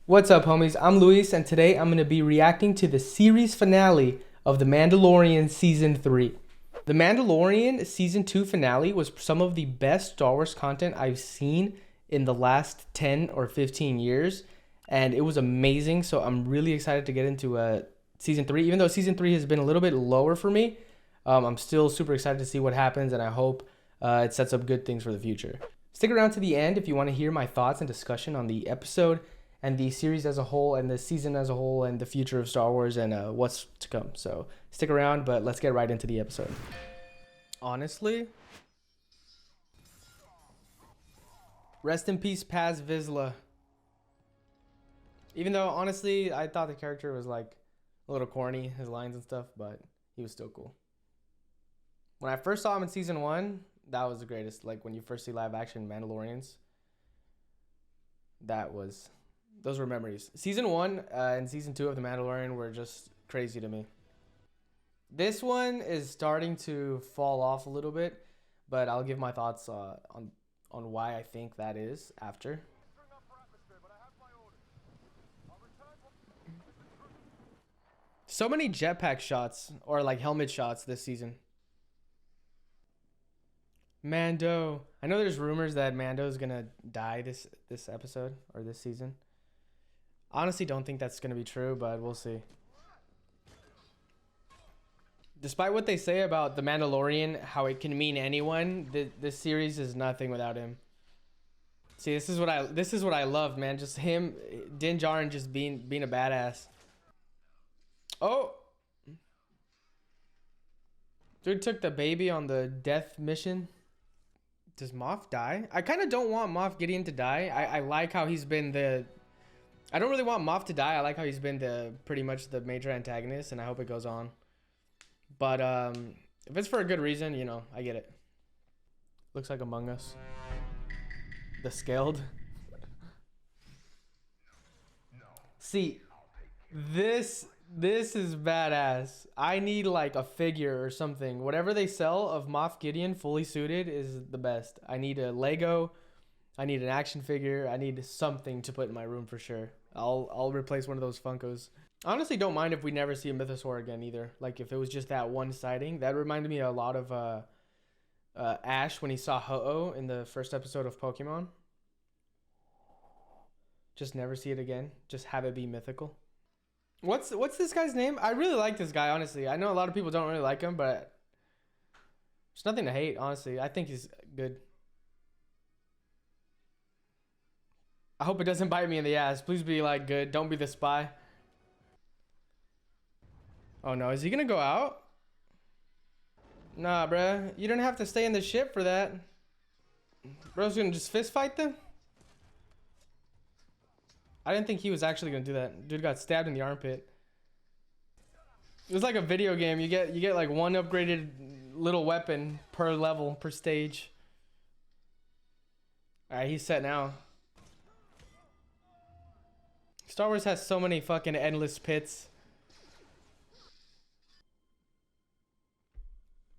What's up, homies? I'm Luis, and today I'm going to be reacting to the series finale of The Mandalorian Season 3. The Mandalorian Season 2 finale was some of the best Star Wars content I've seen in the last 10 or 15 years, and it was amazing, so I'm really excited to get into Season 3. Even though Season 3 has been a little bit lower for me, I'm still super excited to see what happens, and I hope it sets up good things for the future. Stick around to the end if you want to hear my thoughts and discussion on the episode and the series as a whole and the season as a whole and the future of Star Wars and what's to come. So stick around, but let's get right into the episode. Honestly, rest in peace, Paz Vizsla. Even though, honestly, I thought the character was like a little corny, his lines and stuff, but he was still cool. When I first saw him in season 1, that was the greatest. Like when you first see live action Mandalorians, those were memories. Season 1 and season 2 of The Mandalorian were just crazy to me. This one is starting to fall off a little bit, but I'll give my thoughts on why I think that is after. So many jetpack shots or like helmet shots this season. Mando. I know there's rumors that Mando's gonna die this episode or this season. Honestly, don't think that's gonna be true, but we'll see. Despite what they say about the Mandalorian, how it can mean anyone, this series is nothing without him. See, this is what I love, man. Just him, Din Djarin, just being a badass. Oh, dude took the baby on the death mission. Does Moff die? I kind of don't want Moff Gideon to die. I like how he's been the... I don't really want Moff to die. I like how he's been pretty much the major antagonist, and I hope it goes on. But if it's for a good reason, you know, I get it. Looks like Among Us. The Scaled. See, this is badass. I need like a figure or something. Whatever they sell of Moff Gideon fully suited is the best. I need a Lego. I need an action figure. I need something to put in my room for sure. I'll replace one of those Funkos. I honestly don't mind if we never see a Mythosaur again either. Like if it was just that one sighting. That reminded me a lot of Ash when he saw Ho-Oh in the first episode of Pokemon. Just never see it again. Just have it be mythical. What's this guy's name? I really like this guy, honestly. I know a lot of people don't really like him, but there's nothing to hate, honestly. I think he's good. I hope it doesn't bite me in the ass. Please be like good. Don't be the spy. Oh no, is he gonna go out? Nah, bruh. You don't have to stay in the ship for that. Bro's gonna just fist fight them? I didn't think he was actually gonna do that. Dude got stabbed in the armpit. It was like a video game. You get like one upgraded little weapon per level, per stage. Alright, he's set now. Star Wars has so many fucking endless pits.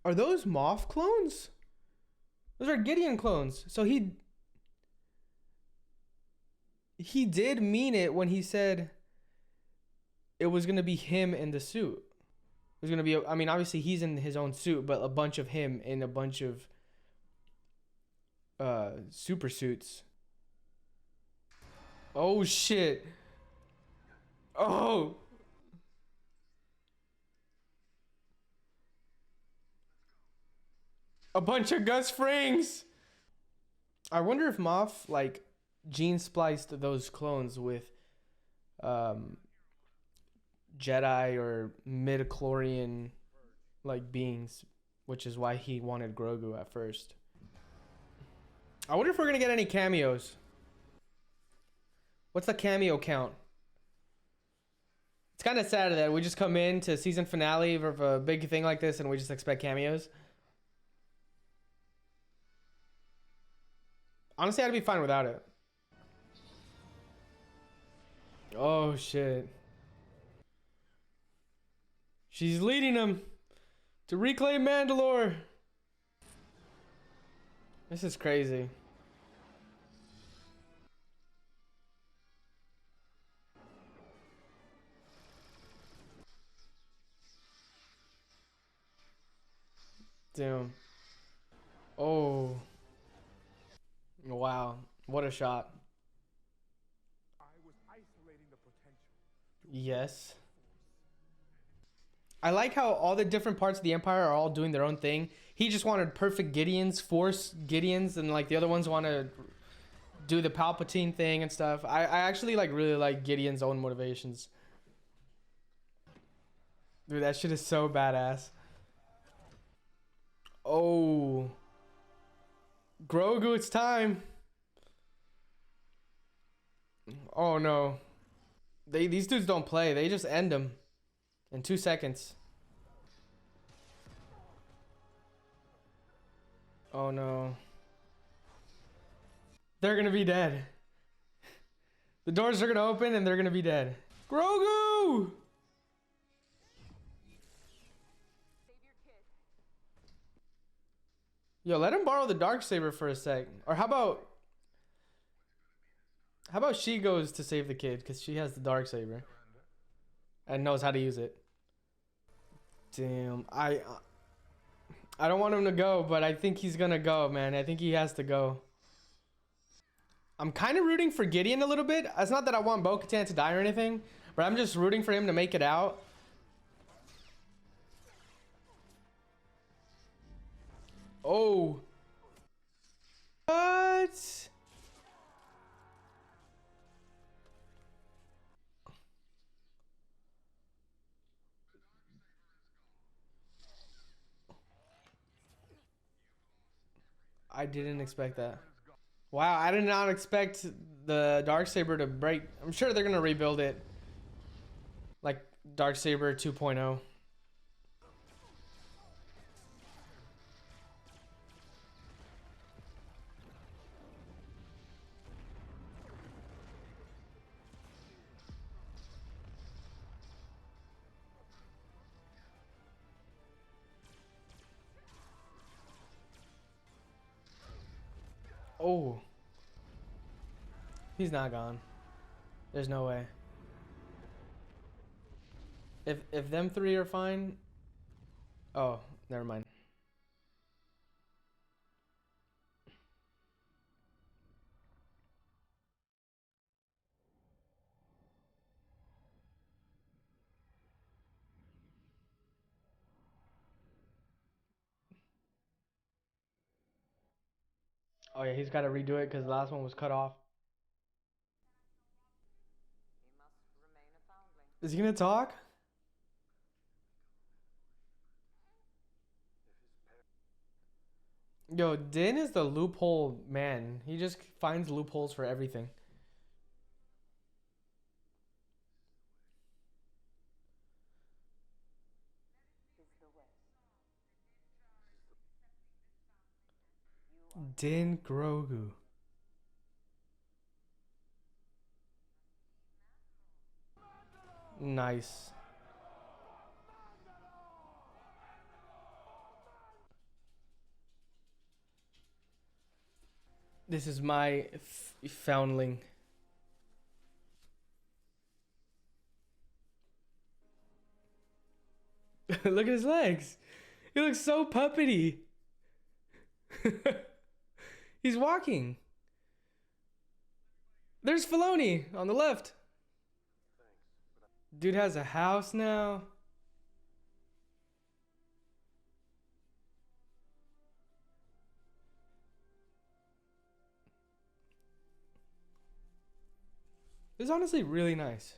Are those Moff clones? Those are Gideon clones. So he did mean it when he said it was going to be him in the suit. It was going to be, I mean, obviously he's in his own suit, but a bunch of him in a bunch of super suits. Oh, shit. Oh. A bunch of Gus Frings. I wonder if Moff, like, gene spliced those clones with Jedi or midichlorian like beings, which is why he wanted Grogu at first. I wonder if we're gonna get any cameos. What's the cameo count? It's kind of sad that we just come in to season finale of a big thing like this and we just expect cameos. Honestly, I'd be fine without it. Oh, shit. She's leading him to reclaim Mandalore. This is crazy. Damn. Oh. Wow. What a shot. Yes. I like how all the different parts of the Empire are all doing their own thing. He just wanted perfect Gideons, force Gideons, and like the other ones want to do the Palpatine thing and stuff. I actually like really like Gideon's own motivations. Dude, that shit is so badass. Oh. Grogu, it's time. Oh no. These dudes don't play. They just end them in 2 seconds. Oh no. They're gonna be dead. The doors are gonna open and they're gonna be dead. Grogu! Yo, let him borrow the Darksaber for a sec. Or how about she goes to save the kid because she has the Darksaber and knows how to use it. Damn, I don't want him to go, but I think he's gonna go, man. I think he has to go. I'm kind of rooting for Gideon a little bit. It's not that I want Bo-Katan to die or anything, but I'm just rooting for him to make it out. Oh. What? I didn't expect that. Wow, I did not expect the Darksaber to break. I'm sure they're gonna rebuild it. Like Darksaber 2.0. Oh. He's not gone. There's no way. If them three are fine. Oh, never mind. Oh yeah, he's got to redo it because the last one was cut off. Is he gonna talk? Yo, Din is the loophole man. He just finds loopholes for everything. Din Grogu. Nice. This is my foundling. Look at his legs. He looks so puppety. He's walking. There's Filoni on the left. Dude has a house now. It's honestly really nice.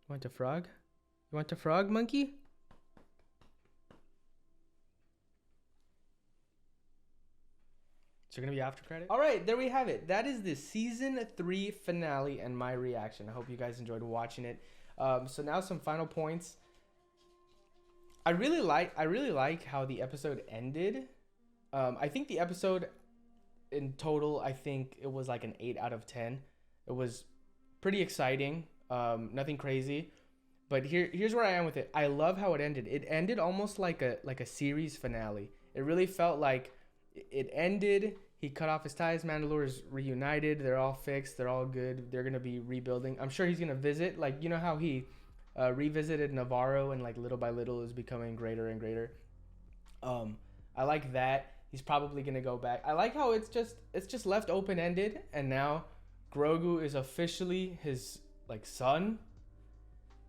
You want a frog? You want a frog, monkey? So gonna be after credit. All right, there we have it. That is the season 3 finale and my reaction. I hope you guys enjoyed watching it. So now some final points. I really like how the episode ended. I think the episode in total, I think it was like an 8 out of 10. It was pretty exciting. Nothing crazy. But here's where I am with it. I love how it ended. It ended almost like a series finale. It really felt like it ended. He cut off his ties. Mandalore is reunited. They're all fixed. They're all good. They're gonna be rebuilding. I'm sure he's gonna visit. Like, you know how he revisited Navarro, and like little by little is becoming greater and greater. I like that. He's probably gonna go back. I like how it's just left open ended, and now Grogu is officially his like son,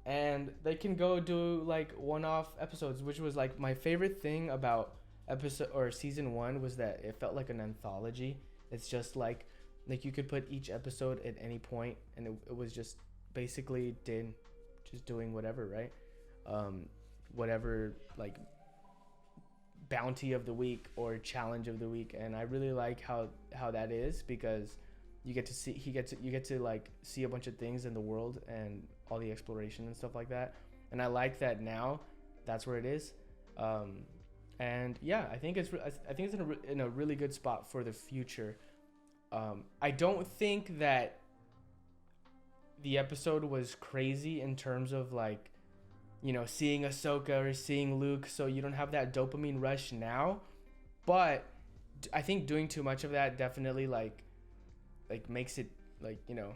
and they can go do like one-off episodes, which was like my favorite thing about episode or season 1 was that it felt like an anthology. It's just like you could put each episode at any point, and it was just basically Din just doing whatever, right? Whatever like bounty of the week or challenge of the week, and I really like how that is, because you get to like see a bunch of things in the world and all the exploration and stuff like that, and I like that now that's where it is. And yeah, I think it's in a really good spot for the future. I don't think that the episode was crazy in terms of like, you know, seeing Ahsoka or seeing Luke, so you don't have that dopamine rush now. But I think doing too much of that definitely like makes it like, you know,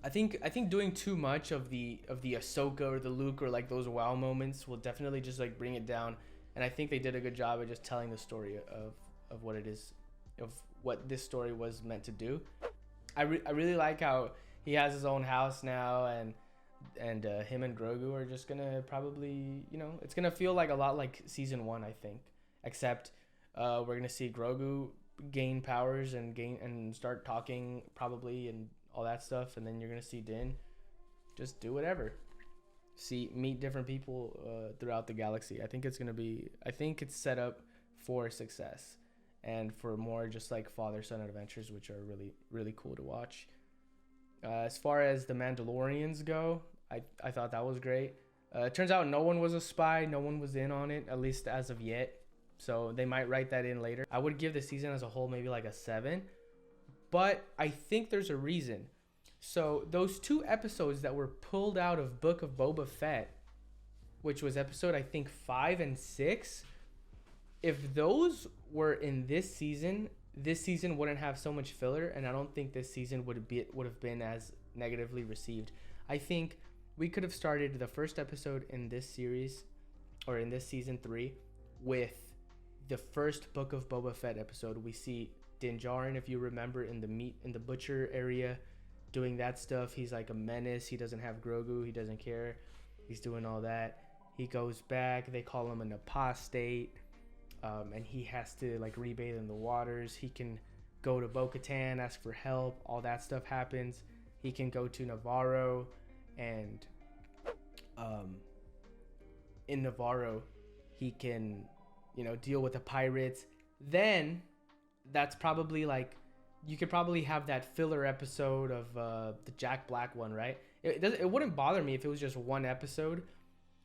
I think doing too much of the Ahsoka or the Luke or like those wow moments will definitely just like bring it down. And I think they did a good job of just telling the story of what it is, of what this story was meant to do. I really like how he has his own house now, and him and Grogu are just gonna probably, you know, it's gonna feel like a lot like season 1, I think, except we're gonna see Grogu gain powers and start talking probably and all that stuff, and then you're gonna see Din just do whatever, meet different people throughout the galaxy. I think it's set up for success and for more just like father-son adventures, which are really, really cool to watch. As far as the Mandalorians go, I thought that was great. It turns out no one was a spy. No one was in on it, at least as of yet. So they might write that in later. I would give the season as a whole maybe like a 7. But I think there's a reason. So those 2 episodes that were pulled out of Book of Boba Fett, which was episode I think 5 and 6, if those were in this season wouldn't have so much filler, and I don't think this season would have been as negatively received. I think we could have started the first episode in this series, or in this season 3, with the first Book of Boba Fett episode. We see Din Djarin, if you remember, in the butcher area, doing that stuff. He's like a menace. He doesn't have Grogu. He doesn't care. He's doing all that. He goes back. They call him an apostate. And he has to like rebathe in the waters. He can go to Bo-Katan, ask for help. All that stuff happens. He can go to Navarro, and in Navarro, he can, you know, deal with the pirates. Then that's probably like, you could probably have that filler episode of the Jack Black one, right? It wouldn't bother me if it was just one episode,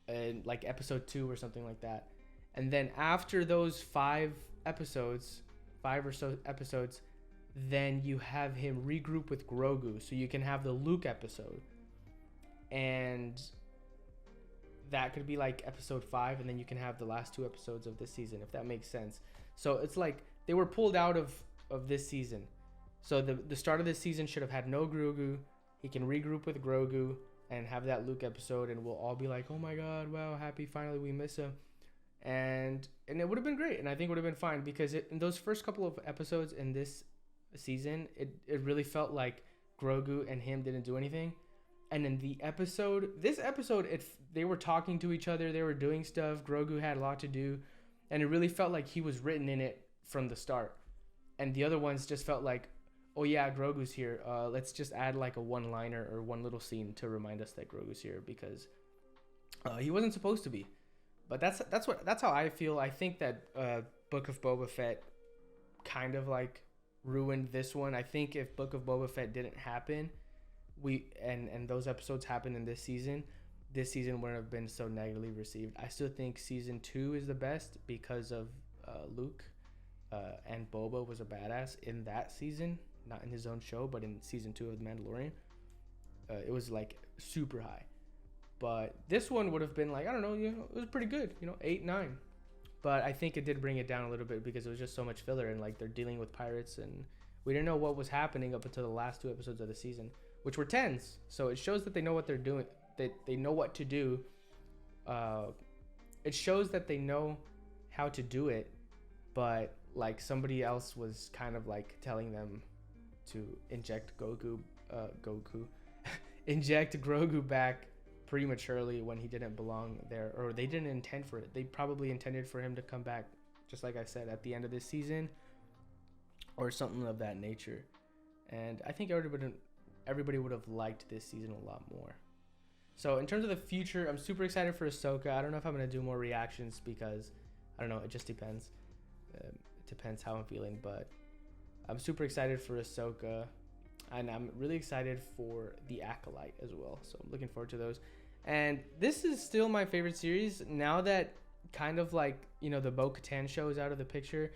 and like episode 2 or something like that. And then after those 5 or so episodes, then you have him regroup with Grogu. So you can have the Luke episode. And that could be like episode 5, and then you can have the last 2 episodes of this season, if that makes sense. So it's like they were pulled out of this season. So the start of this season should have had no Grogu. He can regroup with Grogu and have that Luke episode, and we'll all be like, oh my god, wow, happy, finally we miss him. And it would have been great, and I think it would have been fine, because in those first couple of episodes in this season, it really felt like Grogu and him didn't do anything. And in this episode, they were talking to each other, they were doing stuff, Grogu had a lot to do, and it really felt like he was written in it from the start. And the other ones just felt like, oh yeah, Grogu's here, let's just add like a one-liner or one little scene to remind us that Grogu's here, because he wasn't supposed to be. But that's how I feel. I think that Book of Boba Fett kind of like ruined this one. I think if Book of Boba Fett didn't happen, and those episodes happened in this season wouldn't have been so negatively received. I still think season 2 is the best because of Luke, and Boba was a badass in that season, not in his own show, but in season 2 of The Mandalorian. It was like super high. But this one would have been like, I don't know, it was pretty good, 8, 9. But I think it did bring it down a little bit because it was just so much filler, and like they're dealing with pirates, and we didn't know what was happening up until the last 2 episodes of the season, which were 10s. So it shows that they know what they're doing. they know what to do. It shows that they know how to do it, but like somebody else was kind of like telling them to inject inject Grogu back prematurely when he didn't belong there, or they didn't intend for it. They probably intended for him to come back, just like I said, at the end of this season or something of that nature. And I think everybody would have liked this season a lot more. So in terms of the future, I'm super excited for Ahsoka. I don't know if I'm going to do more reactions because, I don't know, it just depends. It depends how I'm feeling, but I'm super excited for Ahsoka. And I'm really excited for The Acolyte as well. So I'm looking forward to those. And this is still my favorite series. Now that kind of like, you know, the Bo-Katan show is out of the picture,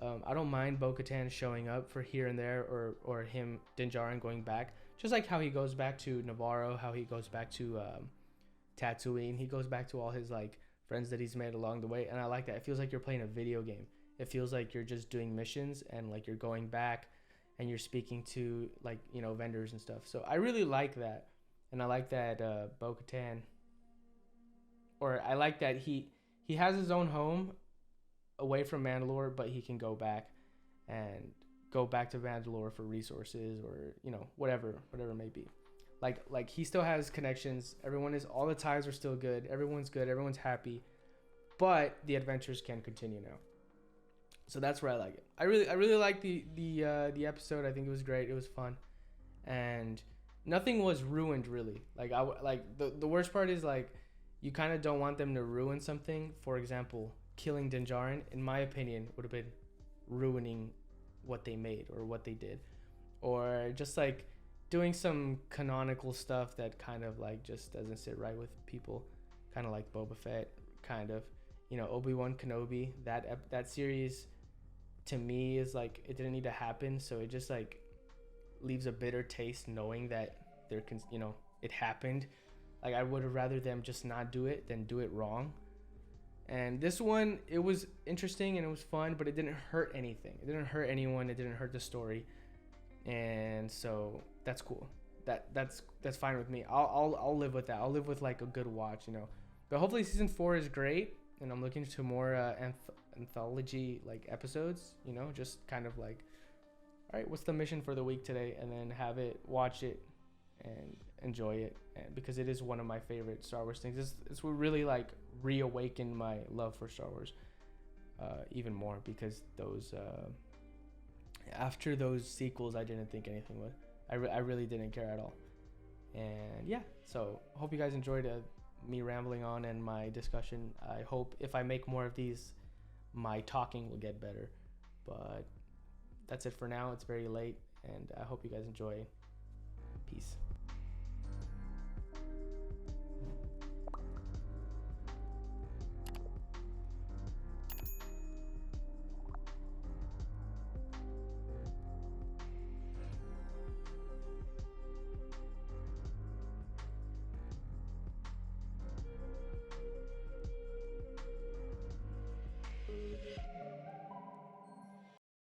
I don't mind Bo-Katan showing up for here and there, or him, Din Djarin, going back. Just like how he goes back to Navarro, how he goes back to Tatooine. He goes back to all his like friends that he's made along the way. And I like that. It feels like you're playing a video game. It feels like you're just doing missions and like you're going back and you're speaking to like, you know, vendors and stuff. So I really like that. And I like that Bo-Katan, or I like that he has his own home away from Mandalore, but he can go back to Mandalore for resources, or, you know, whatever it may be. Like he still has connections. All the ties are still good. Everyone's good. Everyone's happy, but the adventures can continue now. So that's where I like it. I really like the episode. I think it was great. It was fun, and nothing was ruined really. The worst part is like you kind of don't want them to ruin something. For example, killing Din Djarin, in my opinion, would have been ruining what they made or what they did, or just like doing some canonical stuff that kind of like just doesn't sit right with people, kind of like Boba Fett, kind of, you know, Obi-Wan Kenobi. That series to me is like, it didn't need to happen, so it just like leaves a bitter taste knowing that it happened. Like I would have rather them just not do it than do it wrong. And this one, it was interesting and it was fun, but it didn't hurt anything. It didn't hurt anyone. It didn't hurt the story, and so that's cool. That's fine with me. I'll live with that. I'll live with like a good watch, you know. But hopefully season 4 is great, and I'm looking to more anthology like episodes. You know, just kind of like, all right, what's the mission for the week today, and then have it, watch it, and enjoy it. And because it is one of my favorite Star Wars things. It's what really like reawakened my love for Star Wars even more, because those after those sequels, I didn't think anything would. I really didn't care at all. And yeah, so hope you guys enjoyed me rambling on and my discussion. I hope if I make more of these, my talking will get better. But that's it for now. It's very late, and I hope you guys enjoy. Peace.